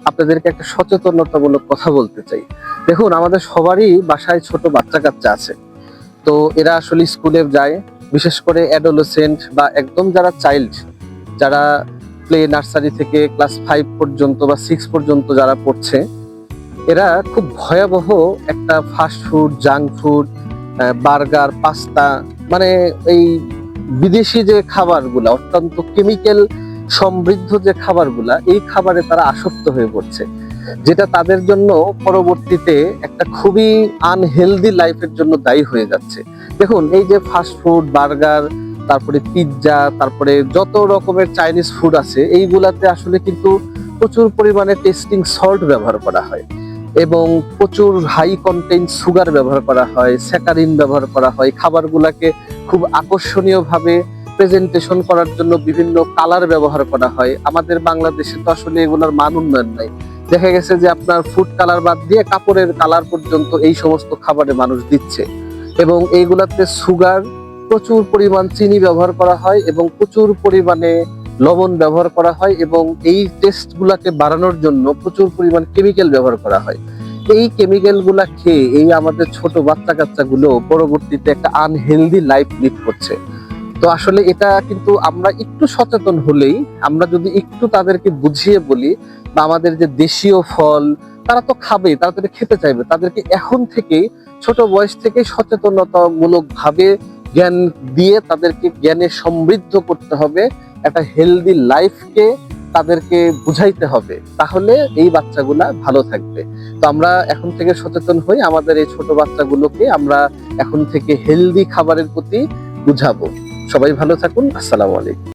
আপনাদেরকে একটা সচেতনতামূলক কথা বলতে চাই। দেখুন, আমাদের সবারই বাসায় ছোট বাচ্চা কাচ্চা আছে। তো এরা আসলে স্কুলে যায়, বিশেষ করে অ্যাডোলেসেন্ট বা একদম যারা চাইল্ড, যারা প্লে নার্সারি থেকে ক্লাস 5 পর্যন্ত বা 6 পর্যন্ত যারা পড়ছে, এরা খুব ভয়াবহ একটা fast food, junk food, burger, pasta, মানে এই বিদেশি যে খাবারগুলা, অত্যন্ত কেমিক্যাল সমৃদ্ধ যে খাবারগুলা, এই খাবারে তারা আসক্ত হয়ে পড়ছে, যেটা তাদের জন্য পরবর্তীতে একটা খুবই আনহেলদি লাইফের জন্য দায়ী হয়ে যাচ্ছে। দেখুন, এই যে ফাস্ট ফুড, বার্গার, তারপরে পিৎজা, তারপরে যত রকমের চাইনিজ ফুড আছে, এইগুলাতে আসলে কিন্তু প্রচুর পরিমাণে টেস্টিং সল্ট ব্যবহার করা হয় এবং প্রচুর হাই কন্টেন্ট সুগার ব্যবহার করা হয়, স্যাকারিন ব্যবহার করা হয়। খাবারগুলাকে খুব আকর্ষণীয় ভাবে প্রেজেন্টেশন করার জন্য বিভিন্ন কালার ব্যবহার করা হয়। আমাদের বাংলাদেশে তো আসলে এগুলোর মান উন্নয়ন নাই। দেখা গেছে যে আপনার ফুড কালার বাদ দিয়ে কাপড়ের কালার পর্যন্ত এই সমস্ত খাবারে মানুষ দিচ্ছে, এবং এইগুলাতে সুগার, প্রচুর পরিমাণ চিনি ব্যবহার করা হয় এবং প্রচুর পরিমাণে লবণ ব্যবহার করা হয়, এবং এই টেস্ট গুলাকে বাড়ানোর জন্য প্রচুর পরিমাণ কেমিক্যাল ব্যবহার করা হয়। এই কেমিক্যাল গুলা খেয়ে এই আমাদের ছোট বাচ্চা কাচ্চা গুলো পরবর্তীতে একটা আনহেলদি লাইফ লিড করছে। তো আসলে এটা কিন্তু আমরা একটু সচেতন হলেই, আমরা যদি একটু তাদেরকে বুঝিয়ে বলি, বা আমাদের যে দেশীয় ফল তারা তো খাবে, তারা তো এটা খেতে চাইবে, তাদেরকে এখন থেকেই ছোট বয়স থেকে সচেতনতামূলক ভাবে জ্ঞান দিয়ে তাদেরকে জ্ঞানে সমৃদ্ধ করতে হবে, একটা হেলদি লাইফকে তাদেরকে বুঝাইতে হবে, তাহলে এই বাচ্চাগুলা ভালো থাকবে। তো আমরা এখন থেকে সচেতন হই, আমাদের এই ছোট বাচ্চাগুলোকে আমরা এখন থেকে হেলদি খাবারের প্রতি বুঝাবো। সবাই ভালো থাকুন। আসসালামু আলাইকুম।